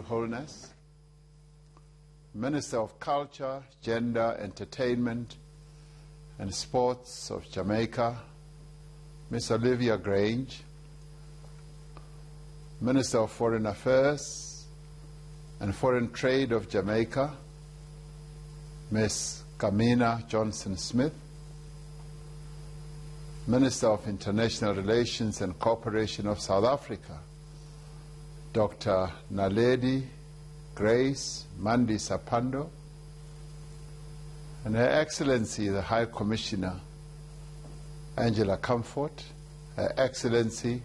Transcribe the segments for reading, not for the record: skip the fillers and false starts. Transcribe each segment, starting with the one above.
Holness, Minister of Culture, Gender, Entertainment and Sports of Jamaica, Ms. Olivia Grange, Minister of Foreign Affairs and Foreign Trade of Jamaica, Ms. Kamina Johnson-Smith, Minister of International Relations and Cooperation of South Africa, Dr. Naledi Grace Mandi Sapando, and Her Excellency the High Commissioner Angela Comfort, Her Excellency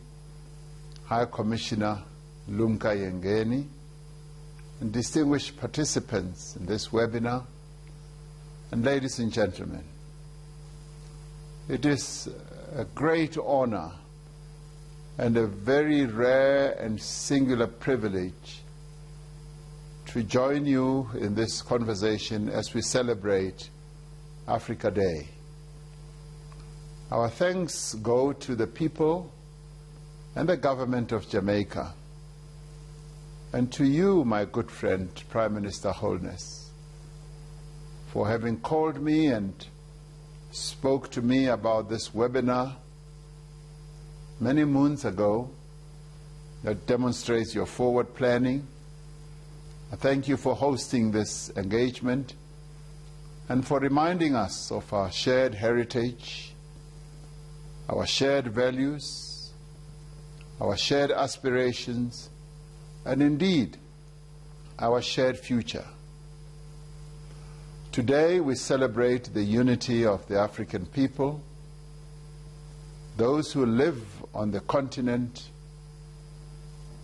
High Commissioner Lumka Yengeni, and distinguished participants in this webinar, and ladies and gentlemen, it is a great honor and a very rare and singular privilege to join you in this conversation as we celebrate Africa Day. Our thanks go to the people and the government of Jamaica, and to you, my good friend, Prime Minister Holness, for having called me and spoke to me about this webinar many moons ago that demonstrates your forward planning. I thank you for hosting this engagement and for reminding us of our shared heritage, our shared values, our shared aspirations, and indeed, our shared future. Today we celebrate the unity of the African people, those who live on the continent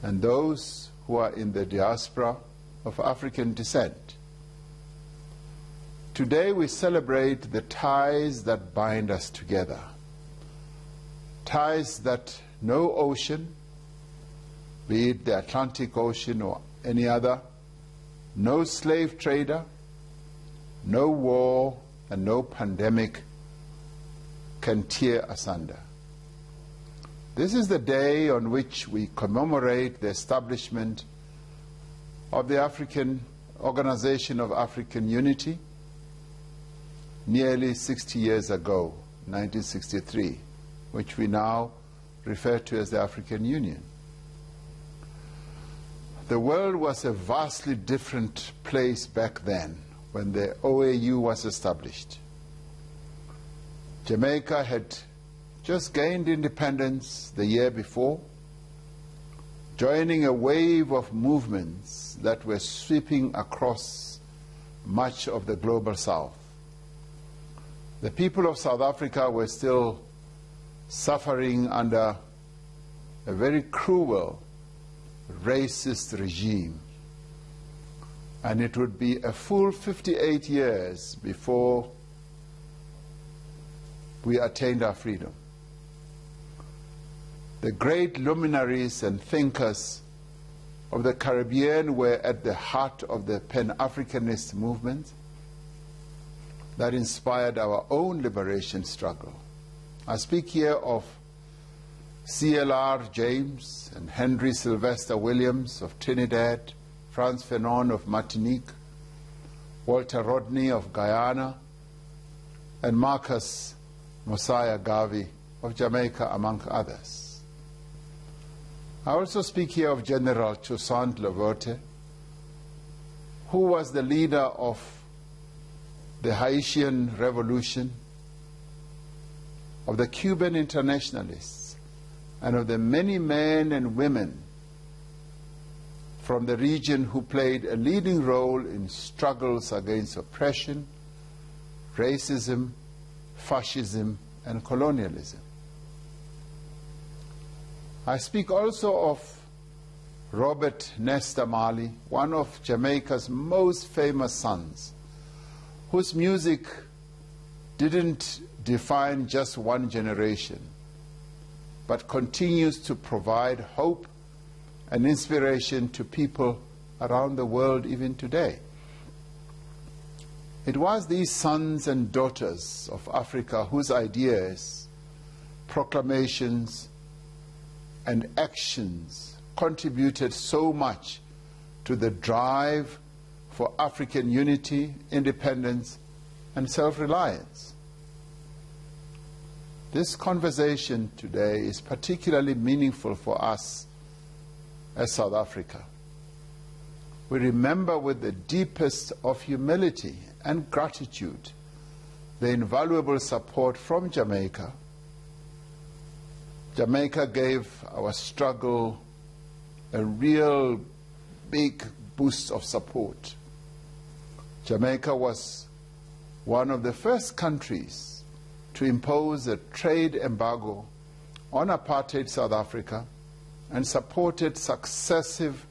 and those who are in the diaspora of African descent. Today we celebrate the ties that bind us together, ties that no ocean, be it the Atlantic Ocean or any other, no slave trader, no war, and no pandemic can tear asunder. This is the day on which we commemorate the establishment of the African Organization of African Unity nearly 60 years ago, 1963, which we now refer to as the African Union. The world was a vastly different place back then when the OAU was established. Jamaica had just gained independence the year before, joining a wave of movements that were sweeping across much of the global south. The people of South Africa were still suffering under a very cruel, racist regime, and it would be a full 58 years before we attained our freedom. The great luminaries and thinkers of the Caribbean were at the heart of the Pan-Africanist movement that inspired our own liberation struggle. I speak here of C.L.R. James and Henry Sylvester Williams of Trinidad, Frantz Fanon of Martinique, Walter Rodney of Guyana, and Marcus Mosiah Garvey of Jamaica, among others. I also speak here of General Toussaint Louverture, who was the leader of the Haitian Revolution, of the Cuban internationalists, and of the many men and women from the region who played a leading role in struggles against oppression, racism, fascism, and colonialism. I speak also of Robert Nesta Marley, one of Jamaica's most famous sons, whose music didn't define just one generation, but continues to provide hope and inspiration to people around the world even today. It was these sons and daughters of Africa whose ideas, proclamations, and actions contributed so much to the drive for African unity, independence, and self-reliance. This conversation today is particularly meaningful for us as South Africa. We remember with the deepest of humility and gratitude the invaluable support from Jamaica. Jamaica gave our struggle a real big boost of support. Jamaica was one of the first countries to impose a trade embargo on apartheid South Africa and supported successive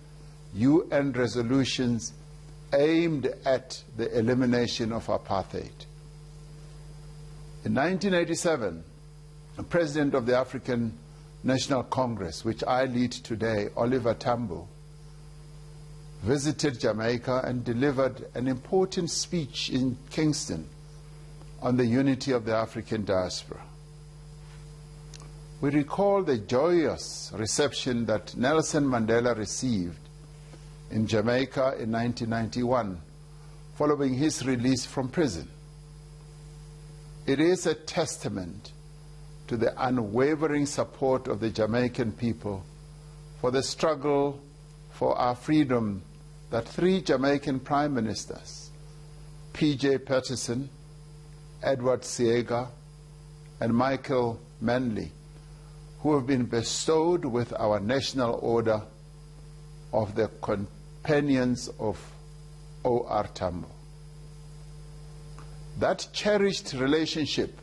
UN resolutions aimed at the elimination of apartheid. In 1987, the President of the African National Congress, which I lead today, Oliver Tambo, visited Jamaica and delivered an important speech in Kingston on the unity of the African diaspora. We recall the joyous reception that Nelson Mandela received in Jamaica in 1991 following his release from prison. It is a testament to the unwavering support of the Jamaican people for the struggle for our freedom that 3 Jamaican prime ministers, P.J. Patterson, Edward Seaga, and Michael Manley, who have been bestowed with our National Order of the Companions of O.R. Tambo. That cherished relationship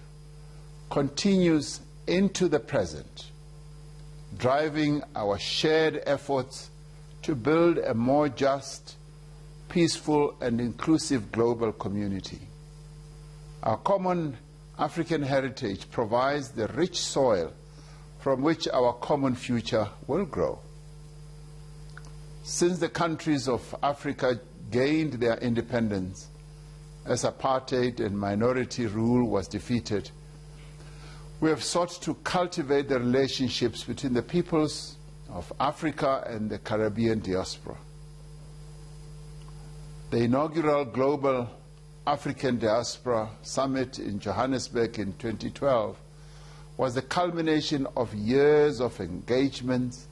continues into the present, driving our shared efforts to build a more just, peaceful, and inclusive global community. Our common African heritage provides the rich soil from which our common future will grow. Since the countries of Africa gained their independence, as apartheid and minority rule was defeated, we have sought to cultivate the relationships between the peoples of Africa and the Caribbean diaspora. The inaugural Global African Diaspora Summit in Johannesburg in 2012 was the culmination of years of engagements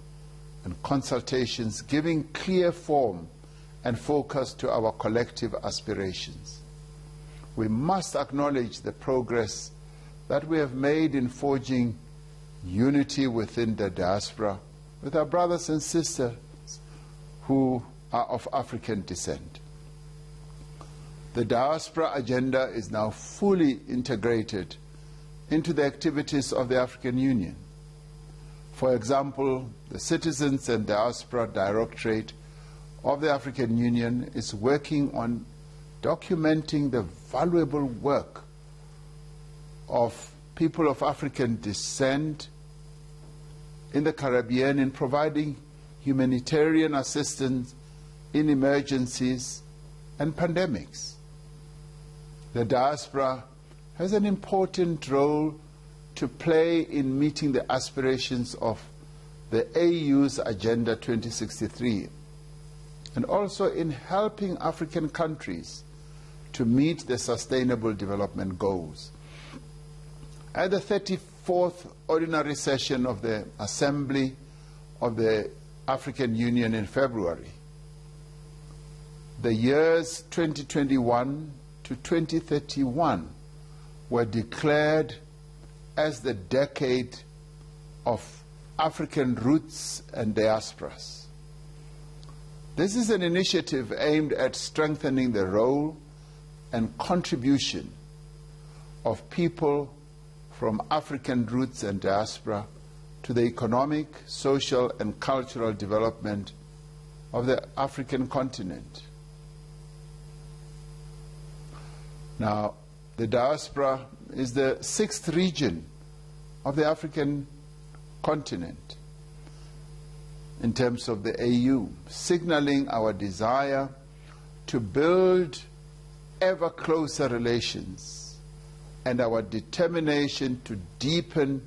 and consultations, giving clear form and focus to our collective aspirations. We must acknowledge the progress that we have made in forging unity within the diaspora with our brothers and sisters who are of African descent. The diaspora agenda is now fully integrated into the activities of the African Union. For example, the Citizens and Diaspora Directorate of the African Union is working on documenting the valuable work of people of African descent in the Caribbean in providing humanitarian assistance in emergencies and pandemics. The diaspora has an important role to play in meeting the aspirations of the AU's Agenda 2063 and also in helping African countries to meet the Sustainable Development Goals. At the 34th Ordinary Session of the Assembly of the African Union in February, the years 2021 to 2031 were declared as the decade of African roots and diasporas. This is an initiative aimed at strengthening the role and contribution of people from African roots and diaspora to the economic, social, and cultural development of the African continent. Now, the diaspora is the 6th region of the African continent in terms of the AU, signaling our desire to build ever closer relations and our determination to deepen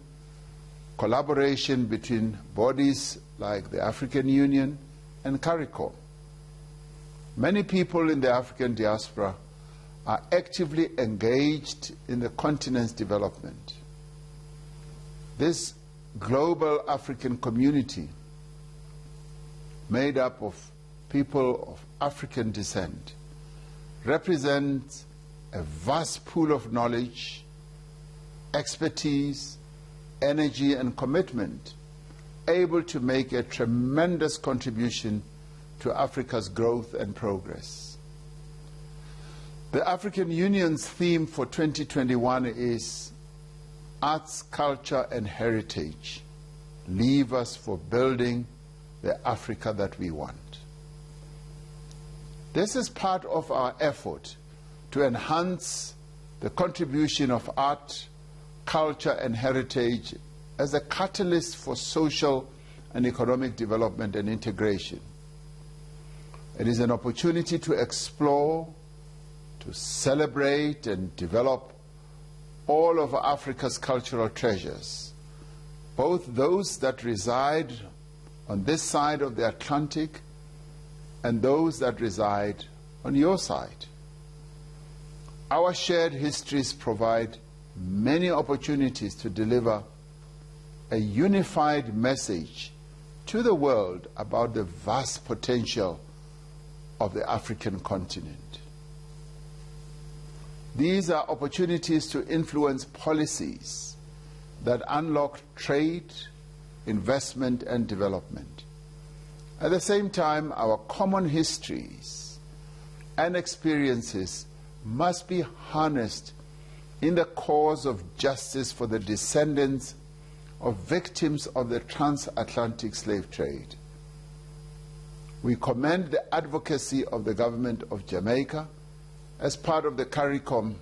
collaboration between bodies like the African Union and CARICOM. Many people in the African diaspora are actively engaged in the continent's development. This global African community, made up of people of African descent, represents a vast pool of knowledge, expertise, energy, and commitment, able to make a tremendous contribution to Africa's growth and progress. The African Union's theme for 2021 is Arts, Culture, and Heritage. Leave us for building the Africa that we want. This is part of our effort to enhance the contribution of art, culture, and heritage as a catalyst for social and economic development and integration. It is an opportunity to explore, to celebrate, and develop all of Africa's cultural treasures, both those that reside on this side of the Atlantic and those that reside on your side. Our shared histories provide many opportunities to deliver a unified message to the world about the vast potential of the African continent. These are opportunities to influence policies that unlock trade, investment, and development. At the same time, our common histories and experiences must be harnessed in the cause of justice for the descendants of victims of the transatlantic slave trade. We commend the advocacy of the government of Jamaica as part of the CARICOM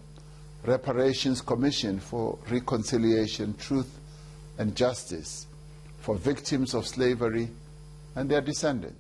Reparations Commission for Reconciliation, Truth, and Justice for victims of slavery and their descendants.